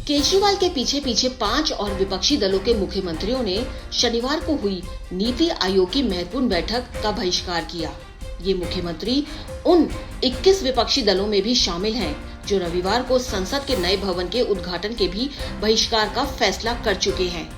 केजरीवाल के पीछे पीछे 5 और विपक्षी दलों के मुख्यमंत्रियों ने शनिवार को हुई नीति आयोग की महत्वपूर्ण बैठक का बहिष्कार किया। ये मुख्यमंत्री उन 21 विपक्षी दलों में भी शामिल हैं जो रविवार को संसद के नए भवन के उद्घाटन के भी बहिष्कार का फैसला कर चुके हैं।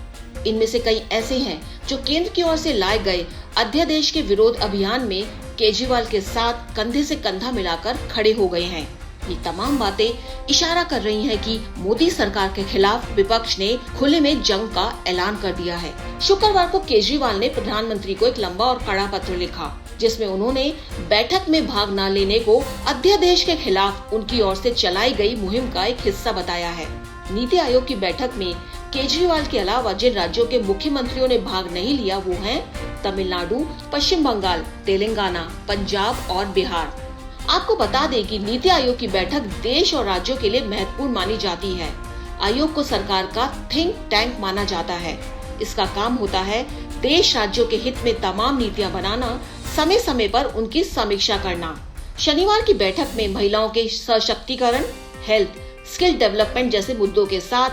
इनमें से कई ऐसे हैं जो केंद्र की ओर से लाए गए अध्यादेश के विरोध अभियान में केजरीवाल के साथ कंधे से कंधा मिलाकर खड़े हो गए हैं। ये तमाम बातें इशारा कर रही हैं कि मोदी सरकार के खिलाफ विपक्ष ने खुले में जंग का ऐलान कर दिया है। शुक्रवार को केजरीवाल ने प्रधानमंत्री को एक लंबा और कड़ा पत्र लिखा, जिसमें उन्होंने बैठक में भाग न लेने को अध्यादेश के खिलाफ उनकी ओर से चलाई गई मुहिम का एक हिस्सा बताया है। नीति आयोग की बैठक में केजरीवाल के अलावा जिन राज्यों के मुख्यमंत्रियों ने भाग नहीं लिया वो हैं तमिलनाडु, पश्चिम बंगाल, तेलंगाना, पंजाब और बिहार। आपको बता दें कि नीति आयोग की बैठक देश और राज्यों के लिए महत्वपूर्ण मानी जाती है। आयोग को सरकार का थिंक टैंक माना जाता है। इसका काम होता है देश राज्यों के हित में तमाम नीतियां बनाना, समय समय पर उनकी समीक्षा करना। शनिवार की बैठक में महिलाओं के सशक्तिकरण, हेल्थ, स्किल डेवलपमेंट जैसे मुद्दों के साथ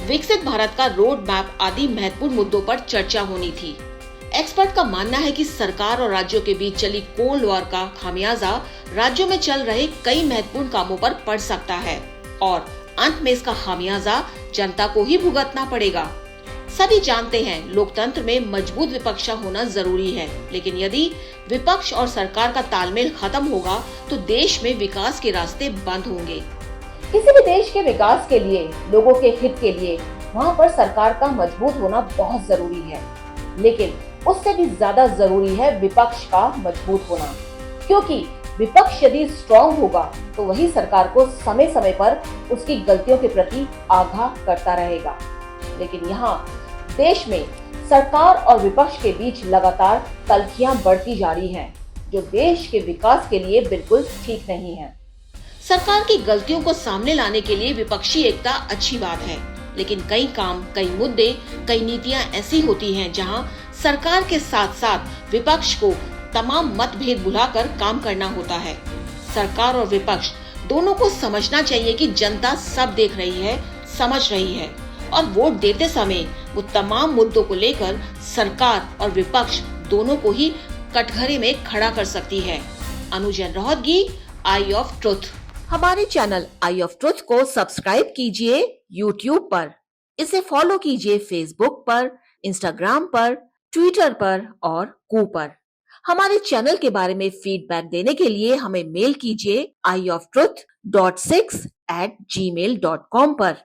विकसित भारत का रोड मैप आदि महत्वपूर्ण मुद्दों पर चर्चा होनी थी। एक्सपर्ट का मानना है कि सरकार और राज्यों के बीच चली कोल्ड वॉर का खामियाजा राज्यों में चल रहे कई महत्वपूर्ण कामों पर पड़ सकता है और अंत में इसका खामियाजा जनता को ही भुगतना पड़ेगा। सभी जानते हैं लोकतंत्र में मजबूत विपक्ष होना जरूरी है, लेकिन यदि विपक्ष और सरकार का तालमेल खत्म होगा तो देश में विकास के रास्ते बंद होंगे। किसी भी देश के विकास के लिए, लोगों के हित के लिए वहाँ पर सरकार का मजबूत होना बहुत जरूरी है, लेकिन उससे भी ज्यादा जरूरी है विपक्ष का मजबूत होना, क्योंकि विपक्ष यदि स्ट्रॉन्ग होगा तो वही सरकार को समय समय पर उसकी गलतियों के प्रति आगाह करता रहेगा। लेकिन यहाँ देश में सरकार और विपक्ष के बीच लगातार तल्खियां बढ़ती जा रही हैं, जो देश के विकास के लिए बिल्कुल ठीक नहीं है। सरकार की गलतियों को सामने लाने के लिए विपक्षी एकता अच्छी बात है, लेकिन कई काम, कई मुद्दे, कई नीतियां ऐसी होती हैं जहां सरकार के साथ साथ विपक्ष को तमाम मतभेद भुलाकर काम करना होता है। सरकार और विपक्ष दोनों को समझना चाहिए कि जनता सब देख रही है, समझ रही है और वोट देते समय वो तमाम मुद्दों को लेकर सरकार और विपक्ष दोनों को ही कटघरे में खड़ा कर सकती है। अनुजन रोहतगी, आई ऑफ ट्रुथ। हमारे चैनल आई ऑफ ट्रुथ को सब्सक्राइब कीजिए YouTube पर, इसे फॉलो कीजिए Facebook पर, Instagram पर, ट्विटर पर और कू पर। हमारे चैनल के बारे में फीडबैक देने के लिए हमें मेल कीजिए ioftruth.6@gmail.com पर।